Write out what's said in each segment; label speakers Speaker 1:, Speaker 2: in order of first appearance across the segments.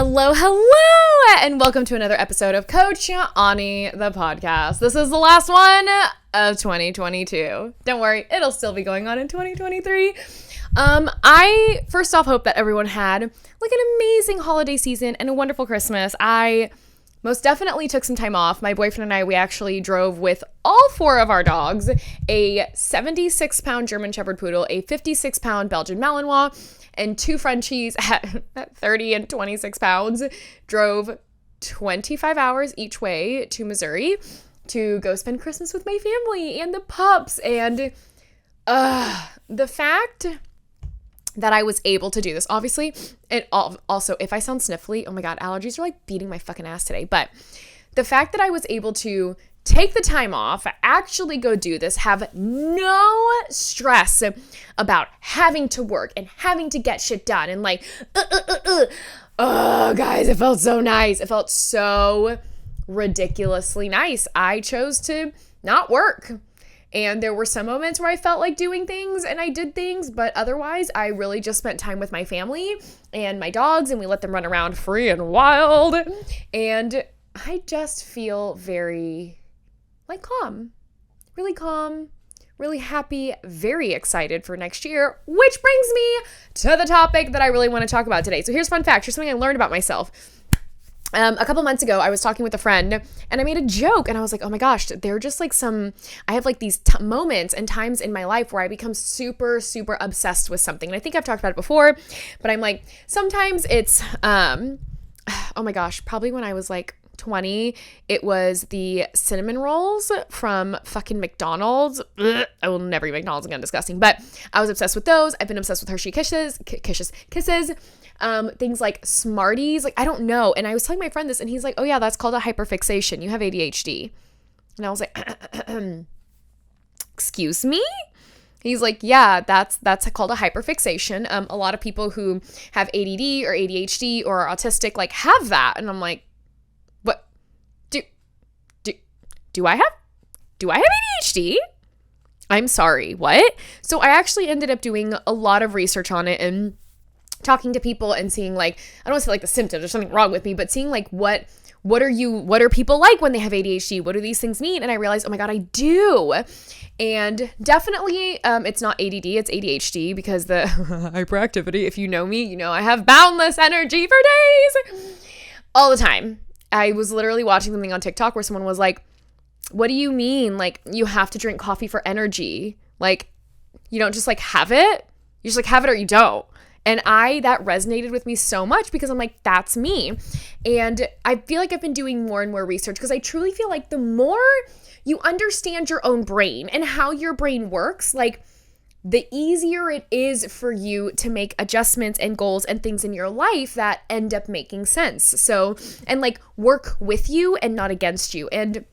Speaker 1: Hello, and welcome to another episode of Coach Ani, the podcast. This is the last one of 2022. Don't worry, it'll still be going on in 2023. I first off hope that everyone had like an amazing holiday season and a wonderful Christmas. I most definitely took some time off. My boyfriend and I, we actually drove with all four of our dogs, a 76-pound German Shepherd Poodle, a 56-pound Belgian Malinois, and two Frenchies at 30 and 26 pounds, drove 25 hours each way to Missouri to go spend Christmas with my family and the pups. And the fact that I was able to do this, obviously, and also, if I sound sniffly, oh my God, allergies are like beating my fucking ass today. But the fact that I was able to take the time off, actually go do this, have no stress about having to work and having to get shit done and like, oh guys, it felt so nice. It felt so ridiculously nice. I chose to not work. And there were some moments where I felt like doing things and I did things, but otherwise I really just spent time with my family and my dogs and we let them run around free and wild. And I just feel very calm, really happy, very excited for next year, which brings me to the topic that I really want to talk about today. So here's a fun fact. Here's something I learned about myself. A couple months ago, I was talking with a friend and I made a joke and I was like, oh my gosh, they're just like I have like these moments and times in my life where I become super, super obsessed with something. And I think I've talked about it before, but I'm like, sometimes it's, oh my gosh, probably when I was like 20, it was the cinnamon rolls from fucking McDonald's. Ugh, I will never eat McDonald's again, disgusting. But I was obsessed with those. I've been obsessed with Hershey Kisses, things like Smarties, like I don't know. And I was telling my friend this and he's like, oh yeah, that's called a hyperfixation. You have ADHD. And I was like, excuse me? He's like, yeah, that's called a hyperfixation. A lot of people who have ADD or ADHD or are autistic like have that. And I'm like, do I have ADHD? I'm sorry, what? So I actually ended up doing a lot of research on it and talking to people and seeing like, I don't want to say like the symptoms, there's something wrong with me, but seeing like what are people like when they have ADHD? What do these things mean? And I realized, oh my God, I do. And definitely it's not ADD, it's ADHD because the hyperactivity, if you know me, you know I have boundless energy for days all the time. I was literally watching something on TikTok where someone was like, what do you mean? Like, you have to drink coffee for energy. Like, you don't just like have it. You just like have it or you don't. And that resonated with me so much because I'm like, that's me. And I feel like I've been doing more and more research because I truly feel like the more you understand your own brain and how your brain works, like the easier it is for you to make adjustments and goals and things in your life that end up making sense. So, and like work with you and not against you. And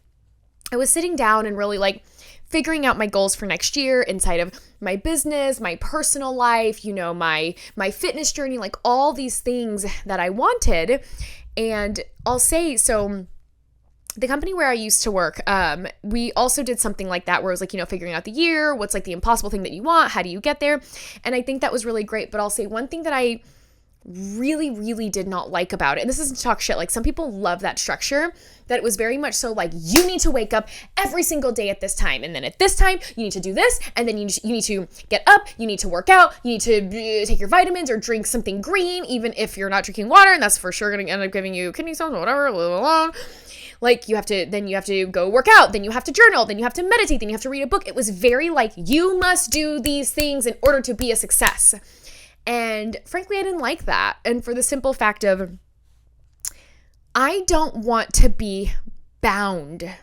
Speaker 1: I was sitting down and really like figuring out my goals for next year inside of my business, my personal life, you know, my fitness journey, like all these things that I wanted. And I'll say, so the company where I used to work, we also did something like that where it was like, you know, figuring out the year, what's like the impossible thing that you want, how do you get there? And I think that was really great. But I'll say one thing that I really did not like about it, and this isn't to talk shit, like some people love that structure, that it was very much so like you need to wake up every single day at this time, and then at this time you need to do this, and then you need to get up, you need to work out, you need to take your vitamins or drink something green even if you're not drinking water, and that's for sure going to end up giving you kidney stones or whatever, blah, blah, blah. Like you have to go work out, then you have to journal, then you have to meditate, then you have to read a book. It was very like you must do these things in order to be a success. And frankly, I didn't like that. And for the simple fact of, I don't want to be bound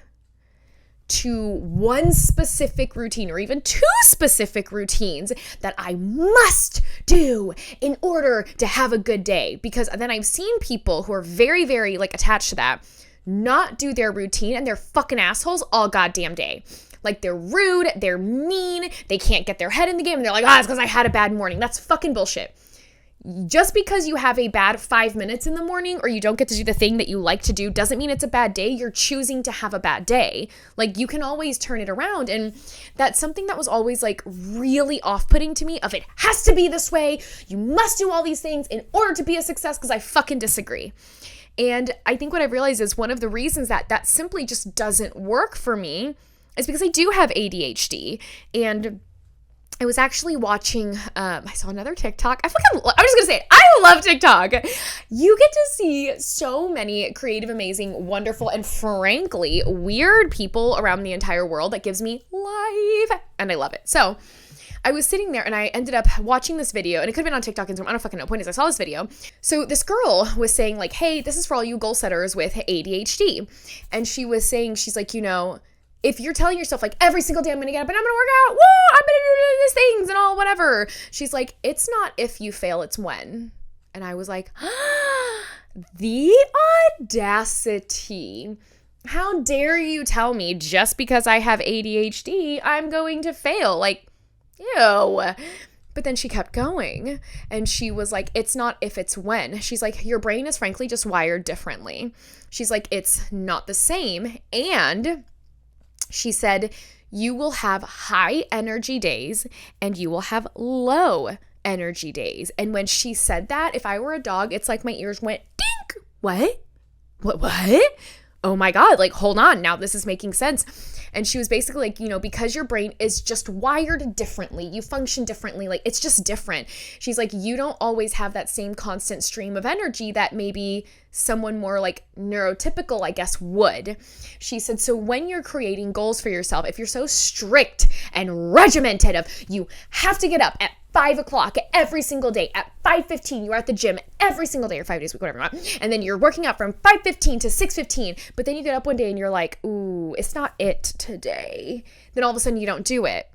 Speaker 1: to one specific routine or even two specific routines that I must do in order to have a good day. Because then I've seen people who are very, very like attached to that not do their routine and they're fucking assholes all goddamn day. Like they're rude, they're mean, they can't get their head in the game and they're like, it's because I had a bad morning. That's fucking bullshit. Just because you have a bad 5 minutes in the morning or you don't get to do the thing that you like to do doesn't mean it's a bad day. You're choosing to have a bad day. Like, you can always turn it around. And that's something that was always like really off-putting to me, of it has to be this way. You must do all these things in order to be a success, because I fucking disagree. And I think what I've realized is one of the reasons that simply just doesn't work for me is because I do have ADHD. And I was actually watching, I saw another TikTok. I'm just going to say it. I love TikTok. You get to see so many creative, amazing, wonderful, and frankly, weird people around the entire world that gives me life. And I love it. So I was sitting there and I ended up watching this video, and it could have been on TikTok, Instagram, I don't fucking know. Point is, I saw this video. So this girl was saying like, hey, this is for all you goal setters with ADHD. And she was saying, she's like, if you're telling yourself like every single day I'm going to get up and I'm going to work out, woo, I'm going to do these things and all whatever. She's like, it's not if you fail, it's when. And I was like, the audacity. How dare you tell me just because I have ADHD, I'm going to fail? Like, ew. But then she kept going and she was like, it's not if, it's when. She's like, your brain is frankly just wired differently. She's like, it's not the same. And she said, you will have high energy days and you will have low energy days. And when she said that, if I were a dog, it's like my ears went dink. What? Oh my God, like, hold on. Now this is making sense. And she was basically like, because your brain is just wired differently, you function differently, like it's just different. She's like, you don't always have that same constant stream of energy that maybe someone more like neurotypical, I guess, would. She said, so when you're creating goals for yourself, if you're so strict and regimented of you have to get up at 5 o'clock every single day, at 5:15 you're at the gym every single day, or 5 days a week, whatever you want, and then you're working out from 5:15 to 6:15, but then you get up one day and you're like, ooh, it's not it today. Then all of a sudden you don't do it.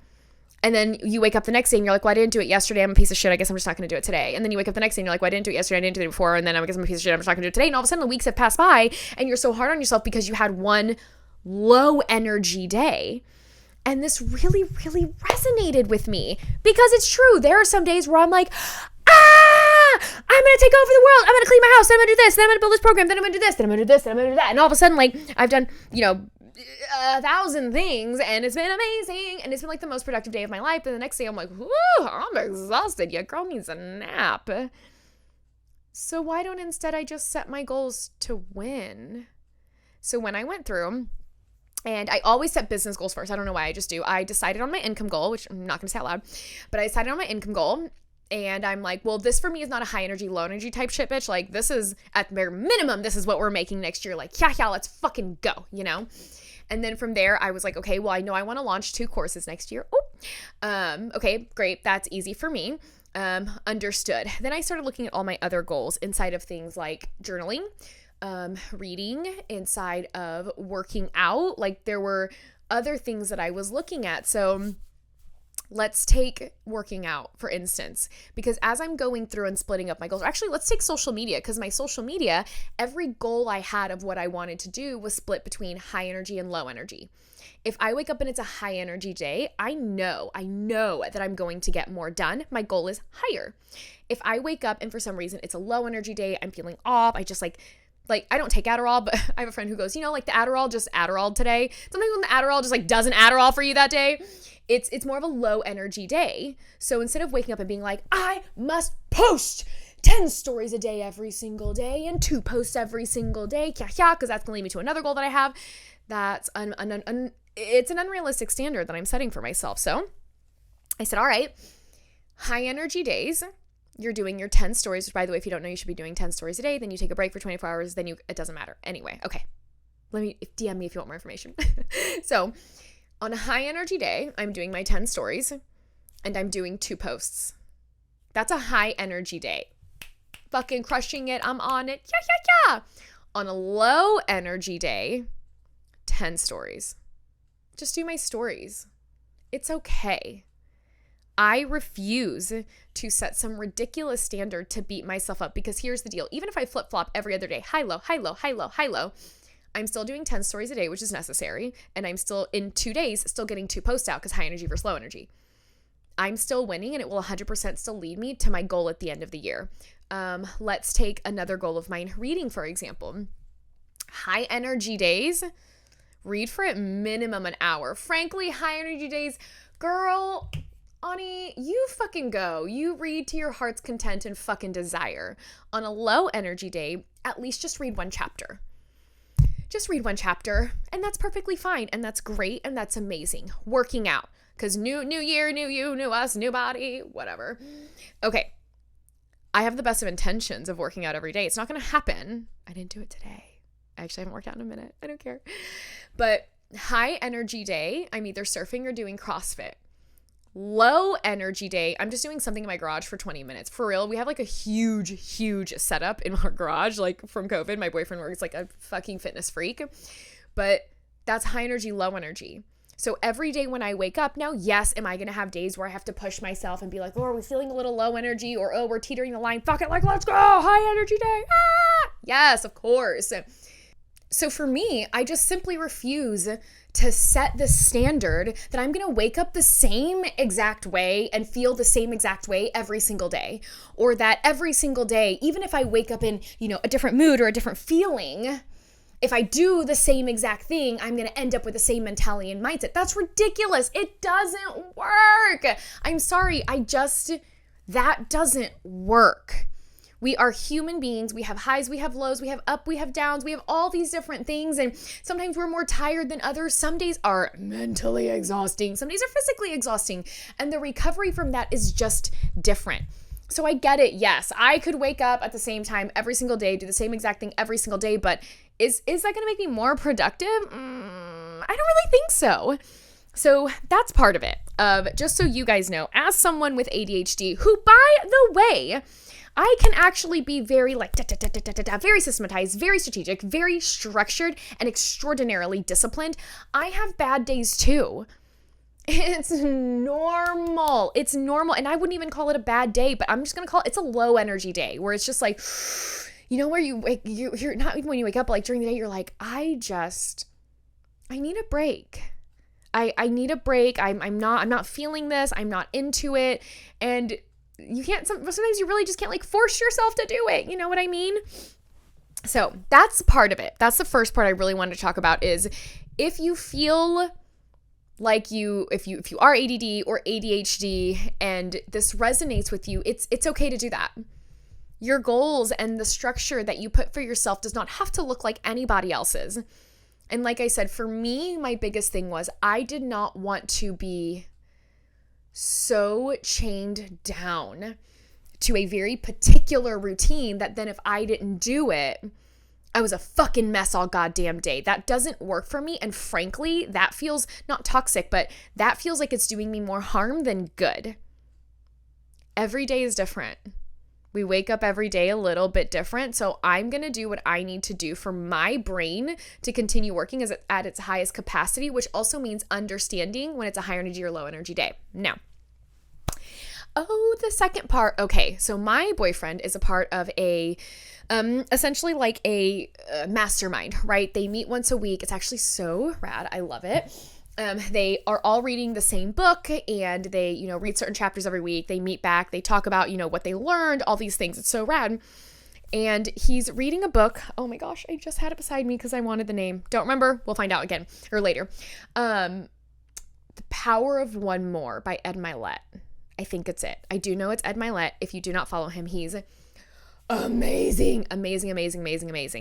Speaker 1: And then you wake up the next day and you're like, well, I didn't do it yesterday. I'm a piece of shit. I guess I'm just not going to do it today. And then you wake up the next day and you're like, well, I didn't do it yesterday. I didn't do it before. And then I guess I'm a piece of shit. I'm just not going to do it today. And all of a sudden the weeks have passed by and you're so hard on yourself because you had one low energy day. And this really, really resonated with me because it's true. There are some days where I'm like, I'm going to take over the world. I'm going to clean my house. Then I'm going to do this. Then I'm going to build this program. Then I'm going to do this. Then I'm going to do this. Then I'm going to do that. And all of a sudden, like, I've done, 1,000 things and it's been amazing. And it's been like the most productive day of my life. And the next day I'm like, whoo, I'm exhausted. Your girl needs a nap. So why don't instead I just set my goals to win? So when I went through, and I always set business goals first. I don't know why, I just do. I decided on my income goal, which I'm not going to say out loud, but I decided on my income goal. And I'm like, well, this for me is not a high energy, low energy type shit, bitch. Like, this is at bare minimum, this is what we're making next year. Like, yeah, let's fucking go, And then from there, I was like, okay, well, I know I want to launch 2 courses next year. Okay, great. That's easy for me. Understood. Then I started looking at all my other goals inside of things like journaling, reading, inside of working out. Like, there were other things that I was looking at. So let's take working out, for instance, because as I'm going through and splitting up my goals, actually, let's take social media, because my social media, every goal I had of what I wanted to do was split between high energy and low energy. If I wake up and it's a high energy day, I know that I'm going to get more done. My goal is higher. If I wake up and for some reason it's a low energy day, I'm feeling off, I just like I don't take Adderall, but I have a friend who goes, like the Adderall, just Adderall today. Sometimes when the Adderall just like doesn't Adderall for you that day, it's more of a low energy day. So instead of waking up and being like, I must post 10 stories a day every single day and 2 posts every single day, because that's going to lead me to another goal that I have. That's it's an unrealistic standard that I'm setting for myself. So I said, all right, high energy days, you're doing your 10 stories, which, by the way, if you don't know, you should be doing 10 stories a day. Then you take a break for 24 hours. Then it doesn't matter. Anyway, okay. DM me if you want more information. So on a high energy day, I'm doing my 10 stories and I'm doing 2 posts. That's a high energy day. Fucking crushing it. I'm on it. Yeah. On a low energy day, 10 stories. Just do my stories. It's okay. I refuse to set some ridiculous standard to beat myself up, because here's the deal. Even if I flip-flop every other day, high, low, I'm still doing 10 stories a day, which is necessary. And I'm still, in 2 days, still getting 2 posts out because high energy versus low energy. I'm still winning and it will 100% still lead me to my goal at the end of the year. Let's take another goal of mine, reading, for example. High energy days, read for at minimum an hour. Frankly, high energy days, girl, Ani, you fucking go. You read to your heart's content and fucking desire. On a low energy day, at least just read one chapter. Just read one chapter, and that's perfectly fine, and that's great, and that's amazing. Working out, because new year, new you, new us, new body, whatever. Okay, I have the best of intentions of working out every day. It's not going to happen. I didn't do it today. I actually haven't worked out in a minute. I don't care. But high energy day, I'm either surfing or doing CrossFit. Low energy day, I'm just doing something in my garage for 20 minutes. For real, we have like a huge setup in our garage, like from COVID. My boyfriend works like a fucking fitness freak, but that's high energy, low energy. So every day when I wake up now, yes, am I going to have days where I have to push myself and be like, oh, are we feeling a little low energy? Or, oh, we're teetering the line. Fuck it, like, let's go. High energy day. Ah! Yes, of course. So for me, I just simply refuse to set the standard that I'm going to wake up the same exact way and feel the same exact way every single day. Or that every single day, even if I wake up in, a different mood or a different feeling, if I do the same exact thing, I'm going to end up with the same mentality and mindset. That's ridiculous. It doesn't work. I'm sorry. That doesn't work. We are human beings. We have highs, we have lows, we have up, we have downs, we have all these different things. And sometimes we're more tired than others. Some days are mentally exhausting. Some days are physically exhausting. And the recovery from that is just different. So I get it. Yes, I could wake up at the same time every single day, do the same exact thing every single day. But is that going to make me more productive? I don't really think so. So that's part of it. Just so you guys know, as someone with ADHD, who, by the way, I can actually be very very systematized, very strategic, very structured, and extraordinarily disciplined. I have bad days too. It's normal. It's normal. And I wouldn't even call it a bad day, but I'm just going to call it's a low energy day where it's just like, where you're not even when you wake up, but like during the day, you're like, I need a break. I need a break. I'm not feeling this. I'm not into it. And you can't, sometimes you really just can't like force yourself to do it. You know what I mean? So that's part of it. That's the first part I really wanted to talk about is if you feel like if you are ADD or ADHD and this resonates with you, it's okay to do that. Your goals and the structure that you put for yourself does not have to look like anybody else's. And like I said, for me, my biggest thing was I did not want to be so chained down to a very particular routine that then if I didn't do it, I was a fucking mess all goddamn day. That doesn't work for me. And frankly, that feels not toxic, but that feels like it's doing me more harm than good. Every day is different. We wake up every day a little bit different. So I'm going to do what I need to do for my brain to continue working at its highest capacity, which also means understanding when it's a high energy or low energy day. Now, the second part. Okay, so my boyfriend is a part of essentially like a mastermind, right? They meet once a week. It's actually so rad. I love it. They are all reading the same book and they, read certain chapters every week. They meet back, they talk about, what they learned, all these things. It's so rad. And he's reading a book. Oh my gosh, I just had it beside me because I wanted the name. Don't remember. We'll find out again or later. The Power of One More by Ed Milet. I think it's it. I do know it's Ed Milet. If you do not follow him, he's amazing.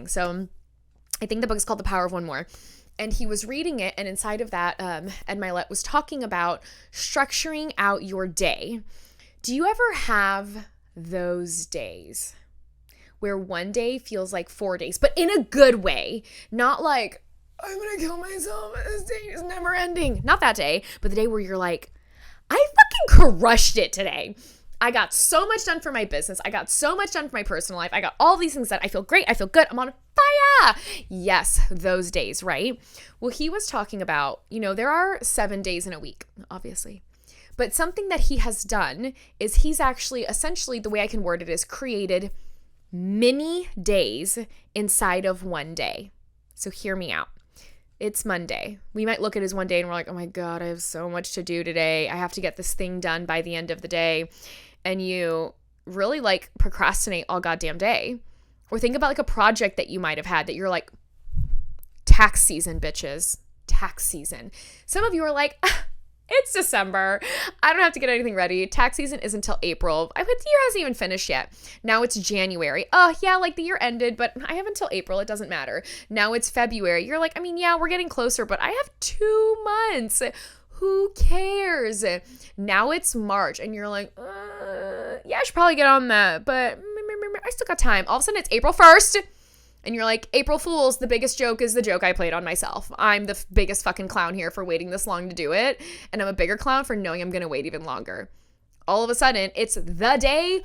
Speaker 1: So I think the book is called The Power of One More. And he was reading it, and inside of that, Ed Milet was talking about structuring out your day. Do you ever have those days where one day feels like 4 days, but in a good way? Not like, I'm going to kill myself, this day is never ending. Not that day, but the day where you're like, I fucking crushed it today. I got so much done for my business. I got so much done for my personal life. I got all these things that I feel great. I feel good. I'm on fire. Yes, those days, right? Well, he was talking about, there are 7 days in a week, obviously. But something that he has done is he's actually, essentially, the way I can word it is created mini days inside of one day. So hear me out. It's Monday. We might look at it as one day and we're like, oh my God, I have so much to do today. I have to get this thing done by the end of the day. And you really like procrastinate all goddamn day. Or think about like a project that you might have had that you're like, tax season, bitches. Tax season. Some of you are like, it's December. I don't have to get anything ready. Tax season is until April. The year hasn't even finished yet. Now it's January. Oh, yeah, like the year ended, but I have until April. It doesn't matter. Now it's February. You're like, I mean, yeah, we're getting closer, but I have 2 months. Who cares? Now it's March, and you're like, yeah, I should probably get on that, but I still got time. All of a sudden, it's April 1st. And you're like, April Fools, the biggest joke is the joke I played on myself. I'm the biggest fucking clown here for waiting this long to do it. And I'm a bigger clown for knowing I'm going to wait even longer. All of a sudden, it's the day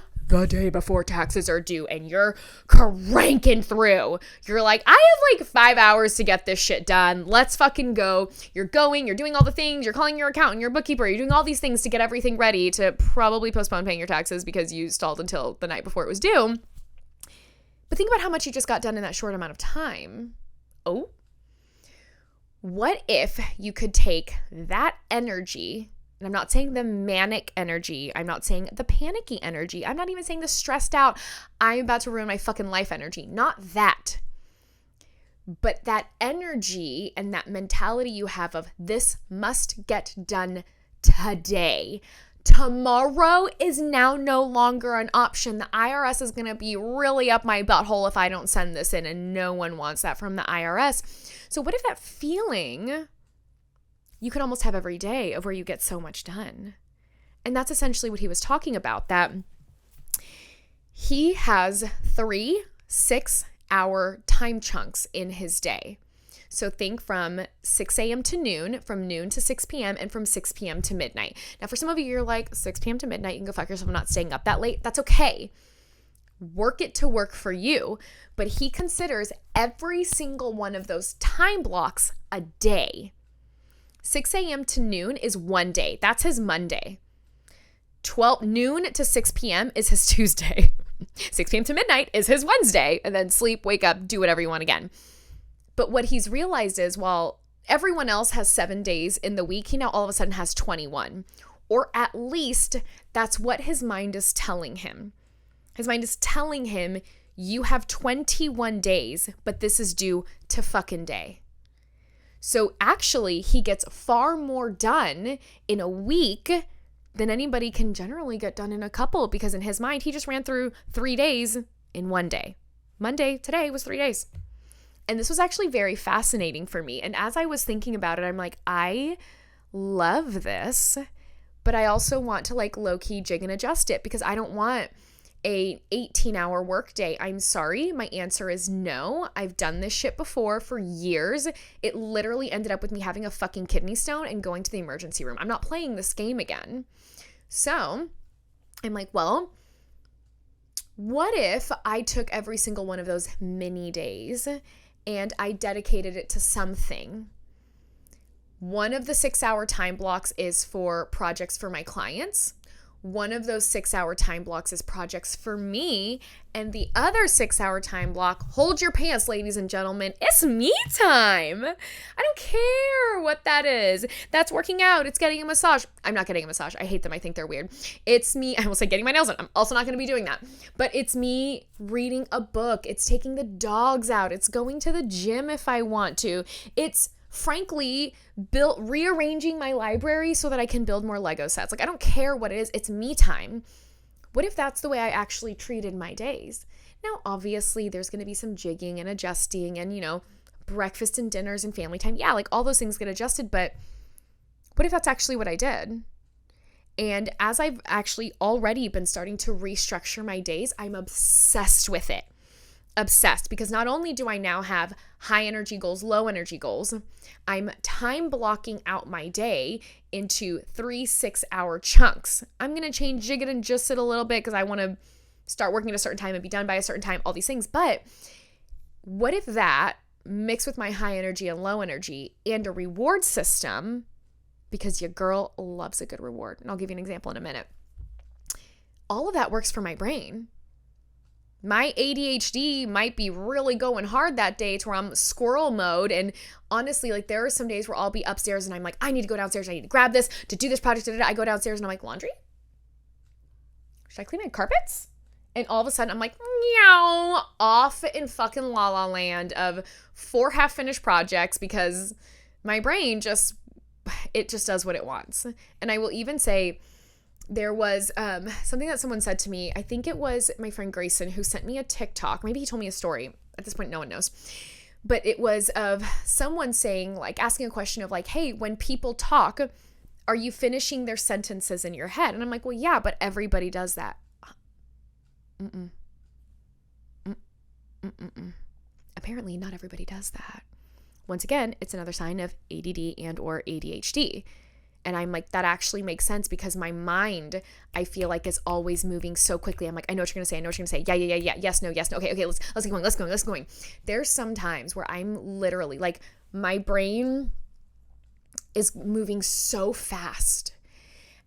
Speaker 1: before taxes are due, and you're cranking through. You're like, I have like 5 hours to get this shit done. Let's fucking go. You're doing all the things. You're calling your accountant, your bookkeeper. You're doing all these things to get everything ready to probably postpone paying your taxes because you stalled until the night before it was due. But think about how much you just got done in that short amount of time. Oh, what if you could take that energy, and I'm not saying the manic energy, I'm not saying the panicky energy, I'm not even saying the stressed out, I'm about to ruin my fucking life energy. Not that. But that energy and that mentality you have of this must get done today. Tomorrow is now no longer an option. The IRS is going to be really up my butthole if I don't send this in, and no one wants that from the IRS. So what if that feeling you could almost have every day of where you get so much done? And that's essentially what he was talking about, that he has 3 6-hour time chunks in his day. So think from 6 a.m. to noon, from noon to 6 p.m., and from 6 p.m. to midnight. Now, for some of you, you're like, 6 p.m. to midnight, you can go fuck yourself. I'm not staying up that late. That's okay. Work it to work for you. But he considers every single one of those time blocks a day. 6 a.m. to noon is one day. That's his Monday. Noon to 6 p.m. is his Tuesday. 6 p.m. to midnight is his Wednesday. And then sleep, wake up, do whatever you want again. But what he's realized is, while everyone else has 7 days in the week, he now all of a sudden has 21. Or at least that's what his mind is telling him. His mind is telling him, you have 21 days, but this is due to fucking day. So actually, he gets far more done in a week than anybody can generally get done in a couple, because in his mind, he just ran through 3 days in one day. Monday, today was 3 days. And this was actually very fascinating for me. And as I was thinking about it, I'm like, I love this, but I also want to like low-key jig and adjust it, because I don't want a 18-hour work day. I'm sorry. My answer is no. I've done this shit before for years. It literally ended up with me having a fucking kidney stone and going to the emergency room. I'm not playing this game again. So I'm like, well, what if I took every single one of those mini days and I dedicated it to something? One of the 6-hour time blocks is for projects for my clients. One of those 6-hour time blocks is projects for me. And the other 6-hour time block, hold your pants, ladies and gentlemen, it's me time. I don't care what that is. That's working out. It's getting a massage. I'm not getting a massage. I hate them. I think they're weird. It's me. I will say getting my nails done. I'm also not going to be doing that. But it's me reading a book. It's taking the dogs out. It's going to the gym if I want to. It's frankly rearranging my library so that I can build more Lego sets. Like, I don't care what it is. It's me time. What if that's the way I actually treated my days? Now, obviously, there's going to be some jigging and adjusting and, breakfast and dinners and family time. Yeah, like all those things get adjusted, but what if that's actually what I did? And as I've actually already been starting to restructure my days, I'm obsessed with it. Obsessed, because not only do I now have high energy goals, low energy goals, I'm time blocking out my day into 3 6-hour chunks. I'm going to jig it and just it a little bit because I want to start working at a certain time and be done by a certain time, all these things. But what if that mixed with my high energy and low energy and a reward system, because your girl loves a good reward. And I'll give you an example in a minute. All of that works for my brain. My ADHD might be really going hard that day to where I'm squirrel mode. And honestly, like there are some days where I'll be upstairs and I'm like, I need to go downstairs. I need to grab this to do this project. I go downstairs and I'm like, laundry? Should I clean my carpets? And all of a sudden I'm like, meow, off in fucking la la land of 4 half-finished projects because my brain just does what it wants. And I will even say, there was something that someone said to me. I think it was my friend Grayson who sent me a TikTok. Maybe he told me a story. At this point, no one knows. But it was of someone saying, like, asking a question of like, hey, when people talk, are you finishing their sentences in your head? And I'm like, well, yeah, but everybody does that. Apparently, not everybody does that. Once again, it's another sign of ADD and or ADHD. And I'm like, that actually makes sense because my mind, I feel like, is always moving so quickly. I'm like, I know what you're going to say. I know what you're going to say. Yeah. Yes, no. Okay, let's get going. There's some times where I'm literally like, my brain is moving so fast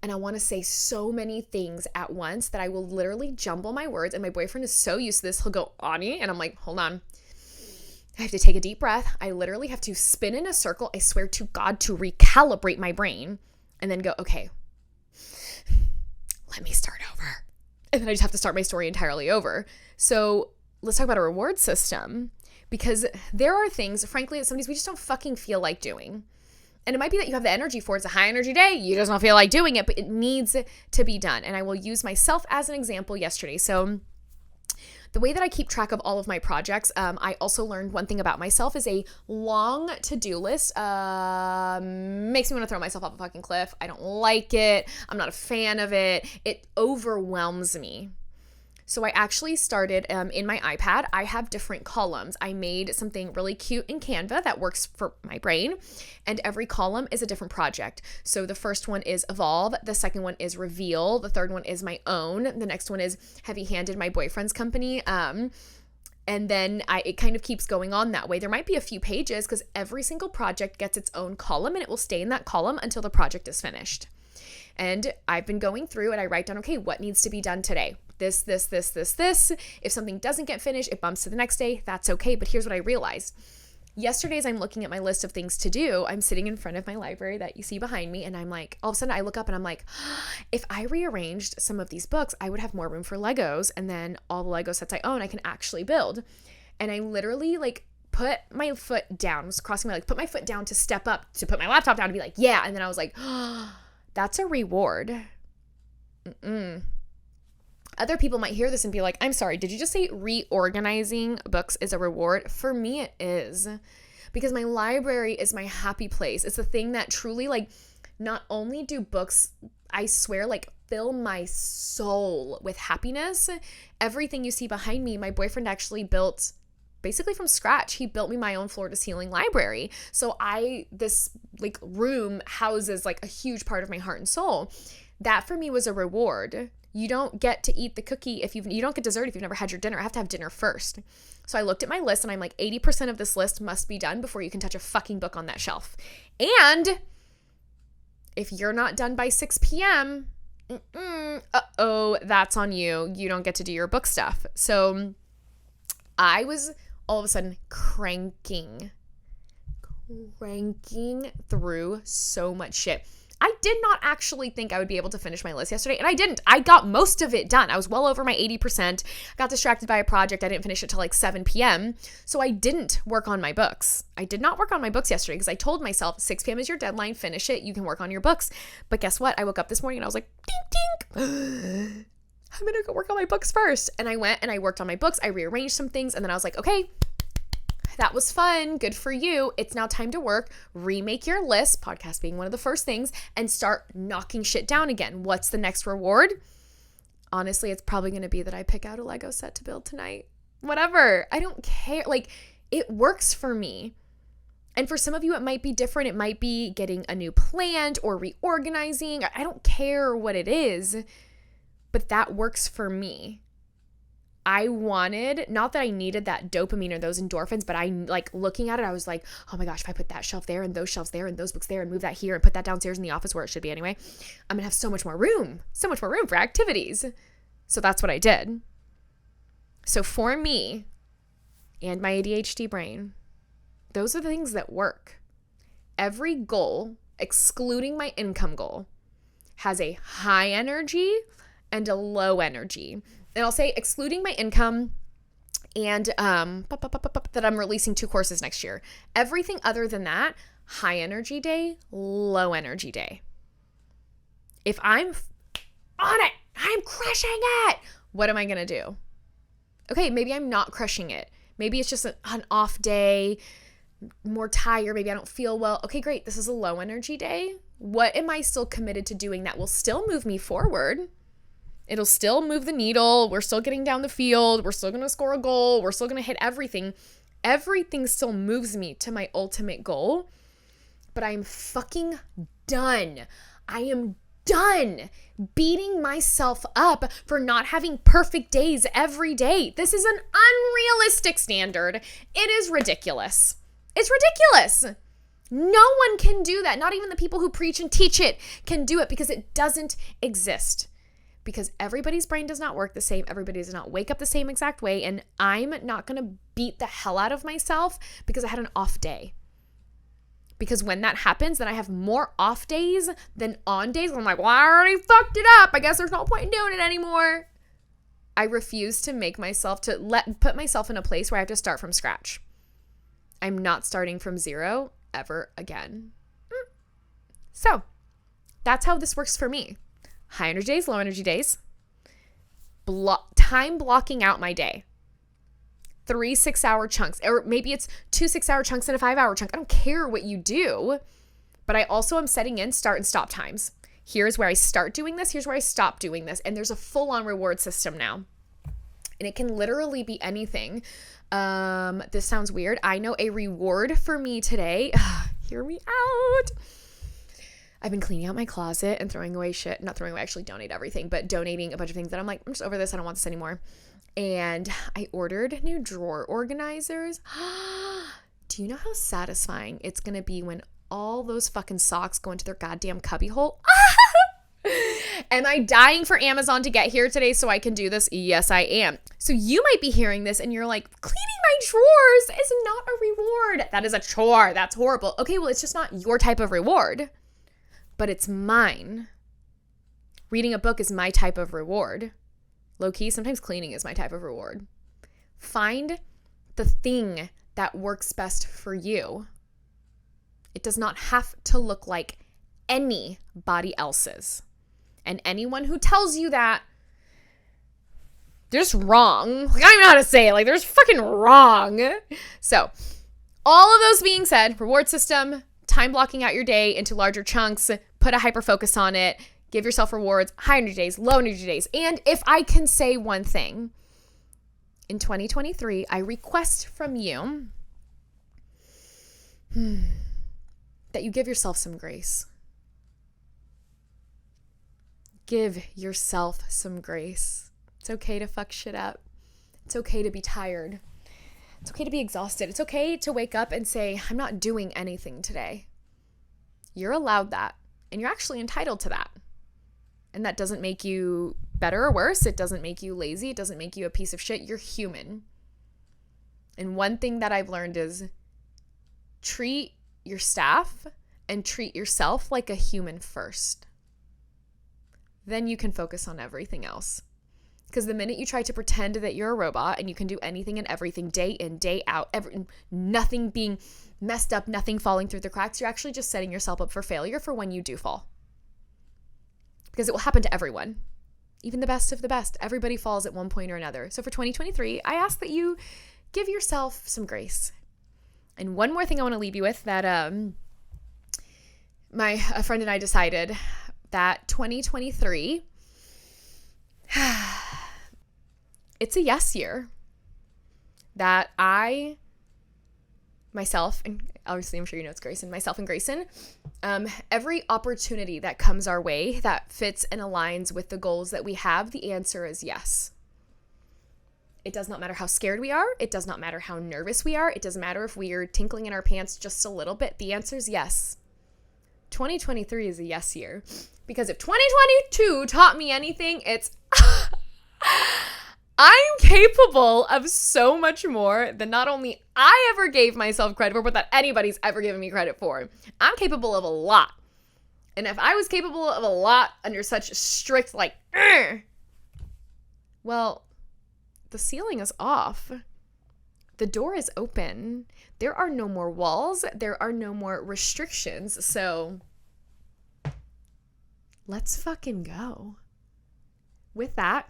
Speaker 1: and I want to say so many things at once that I will literally jumble my words. And my boyfriend is so used to this. He'll go, Ani, and I'm like, hold on. I have to take a deep breath. I literally have to spin in a circle, I swear to God, to recalibrate my brain and then go, okay, let me start over. And then I just have to start my story entirely over. So let's talk about a reward system, because there are things, frankly, that some days we just don't fucking feel like doing. And it might be that you have the energy for it. It's a high energy day. You just don't feel like doing it, but it needs to be done. And I will use myself as an example yesterday. So the way that I keep track of all of my projects, I also learned one thing about myself is a long to-do list makes me want to throw myself off a fucking cliff. I don't like it. I'm not a fan of it. It overwhelms me. So I actually started in my iPad. I have different columns. I made something really cute in Canva that works for my brain, and every column is a different project. So the first one is Evolve. The second one is Reveal. The third one is my own. The next one is Heavy Handed, my boyfriend's company. And then it kind of keeps going on that way. There might be a few pages because every single project gets its own column and it will stay in that column until the project is finished. And I've been going through and I write down, okay, what needs to be done today? This. If something doesn't get finished, it bumps to the next day. That's okay. But here's what I realized. Yesterday, as I'm looking at my list of things to do, I'm sitting in front of my library that you see behind me. And I'm like, all of a sudden I look up and I'm like, if I rearranged some of these books, I would have more room for Legos. And then all the Lego sets I own, I can actually build. And I literally put my foot down, was crossing my leg, put my foot down to step up, to put my laptop down to be like, yeah. And then I was like, that's a reward. Other people might hear this and be like, I'm sorry, did you just say reorganizing books is a reward? For me, it is. Because my library is my happy place. It's the thing that truly, not only do books, I swear, fill my soul with happiness. Everything you see behind me, my boyfriend actually built basically from scratch. He built me my own floor to ceiling library. So this room houses a huge part of my heart and soul. That for me was a reward. You don't get to eat the cookie you don't get dessert if you've never had your dinner. I have to have dinner first. So I looked at my list and I'm like, 80% of this list must be done before you can touch a fucking book on that shelf. And if you're not done by 6 p.m., that's on you. You don't get to do your book stuff. So I was all of a sudden cranking through so much shit. I did not actually think I would be able to finish my list yesterday, and I didn't. I got most of it done. I was well over my 80%. I got distracted by a project. I didn't finish it till 7 p.m., so I didn't work on my books. I did not work on my books yesterday because I told myself 6 p.m. is your deadline. Finish it. You can work on your books. But guess what? I woke up this morning and I was like, ding, ding. I'm going to go work on my books first. And I went and I worked on my books. I rearranged some things, and then I was like, okay, that was fun. Good for you. It's now time to work. Remake your list, podcast being one of the first things, and start knocking shit down again. What's the next reward? Honestly, it's probably going to be that I pick out a Lego set to build tonight. Whatever. I don't care. It works for me. And for some of you, it might be different. It might be getting a new plant or reorganizing. I don't care what it is, but that works for me. I wanted, not that I needed that dopamine or those endorphins, but I looking at it, I was like, oh my gosh, if I put that shelf there and those shelves there and those books there and move that here and put that downstairs in the office where it should be anyway, I'm gonna have so much more room for activities. So that's what I did. So for me and my ADHD brain, those are the things that work. Every goal, excluding my income goal, has a high energy and a low energy. And I'll say excluding my income and that I'm releasing 2 courses next year. Everything other than that, high energy day, low energy day. If I'm on it, I'm crushing it, what am I going to do? Okay, maybe I'm not crushing it. Maybe it's just an off day, more tired. Maybe I don't feel well. Okay, great. This is a low energy day. What am I still committed to doing that will still move me forward? It'll still move the needle. We're still getting down the field. We're still going to score a goal. We're still going to hit everything. Everything still moves me to my ultimate goal. But I'm fucking done. I am done beating myself up for not having perfect days every day. This is an unrealistic standard. It is ridiculous. It's ridiculous. No one can do that. Not even the people who preach and teach it can do it because it doesn't exist. Because everybody's brain does not work the same. Everybody does not wake up the same exact way. And I'm not going to beat the hell out of myself because I had an off day. Because when that happens, then I have more off days than on days. I'm like, well, I already fucked it up. I guess there's no point in doing it anymore. I refuse to make myself, put myself in a place where I have to start from scratch. I'm not starting from zero ever again. So that's how this works for me. High energy days, low energy days. Time blocking out my day. 3 6-hour chunks, or maybe it's 2 6-hour chunks and a 5-hour chunk. I don't care what you do, but I also am setting in start and stop times. Here's where I start doing this. Here's where I stop doing this. And there's a full-on reward system now. And it can literally be anything. This sounds weird. I know a reward for me today. Hear me out. I've been cleaning out my closet and throwing away shit. Not throwing away, actually donate everything, but donating a bunch of things that I'm like, I'm just over this. I don't want this anymore. And I ordered new drawer organizers. Do you know how satisfying it's going to be when all those fucking socks go into their goddamn cubby hole? Am I dying for Amazon to get here today so I can do this? Yes, I am. So you might be hearing this and you're like, cleaning my drawers is not a reward. That is a chore. That's horrible. Okay, well, it's just not your type of reward, but it's mine. Reading a book is my type of reward. Low-key, sometimes cleaning is my type of reward. Find the thing that works best for you. It does not have to look like anybody else's. And anyone who tells you that, they're just wrong. Like, I don't even know how to say it. Like, they're just fucking wrong. So, all of those being said, reward system, time blocking out your day into larger chunks, put a hyper focus on it, give yourself rewards, high energy days, low energy days. And if I can say one thing, in 2023, I request from you that you give yourself some grace. Give yourself some grace. It's okay to fuck shit up. It's okay to be tired. It's okay to be exhausted. It's okay to wake up and say, I'm not doing anything today. You're allowed that. And you're actually entitled to that. And that doesn't make you better or worse. It doesn't make you lazy. It doesn't make you a piece of shit. You're human. And one thing that I've learned is treat your staff and treat yourself like a human first. Then you can focus on everything else. Because the minute you try to pretend that you're a robot and you can do anything and everything day in, day out, nothing being messed up, nothing falling through the cracks, you're actually just setting yourself up for failure for when you do fall. Because it will happen to everyone. Even the best of the best. Everybody falls at one point or another. So for 2023, I ask that you give yourself some grace. And one more thing I want to leave you with that a friend and I decided that 2023, it's a yes year. That I, myself, and obviously I'm sure you know it's Grayson, myself and Grayson, every opportunity that comes our way that fits and aligns with the goals that we have, the answer is yes. It does not matter how scared we are. It does not matter how nervous we are. It doesn't matter if we are tinkling in our pants just a little bit. The answer is yes. 2023 is a yes year. Because if 2022 taught me anything, it's I'm capable of so much more than not only I ever gave myself credit for, but that anybody's ever given me credit for. I'm capable of a lot. And if I was capable of a lot under such strict, like, well, the ceiling is off. The door is open. There are no more walls. There are no more restrictions. So let's fucking go. With that,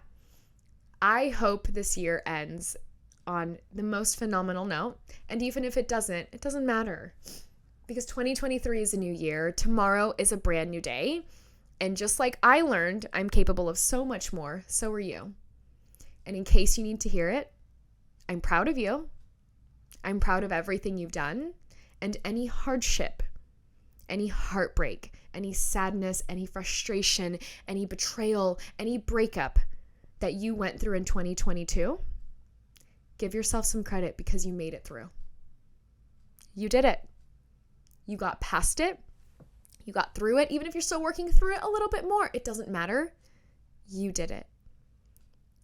Speaker 1: I hope this year ends on the most phenomenal note. And even if it doesn't matter. Because 2023 is a new year. Tomorrow is a brand new day. And just like I learned, I'm capable of so much more. So are you. And in case you need to hear it, I'm proud of you. I'm proud of everything you've done. And any hardship, any heartbreak, any sadness, any frustration, any betrayal, any breakup that you went through in 2022, give yourself some credit because you made it through. You did it. You got past it. You got through it. Even if you're still working through it a little bit more, it doesn't matter. You did it.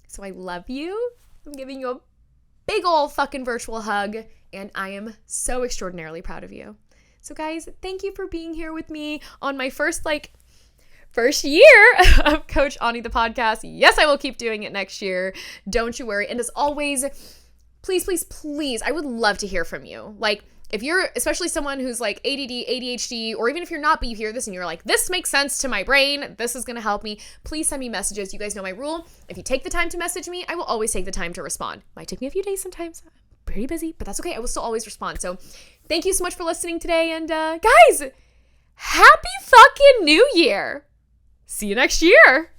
Speaker 1: So I love you. I'm giving you a big old fucking virtual hug, and I am so extraordinarily proud of you. So guys, thank you for being here with me on my first year of Coach Ani the podcast. Yes, I will keep doing it next year. Don't you worry. And as always, please, please, please, I would love to hear from you. Like, if you're especially someone who's like ADD, ADHD, or even if you're not, but you hear this and you're like, this makes sense to my brain, this is going to help me, please send me messages. You guys know my rule. If you take the time to message me, I will always take the time to respond. Might take me a few days sometimes. I'm pretty busy, but that's okay. I will still always respond. So thank you so much for listening today. And guys, happy fucking New Year. See you next year.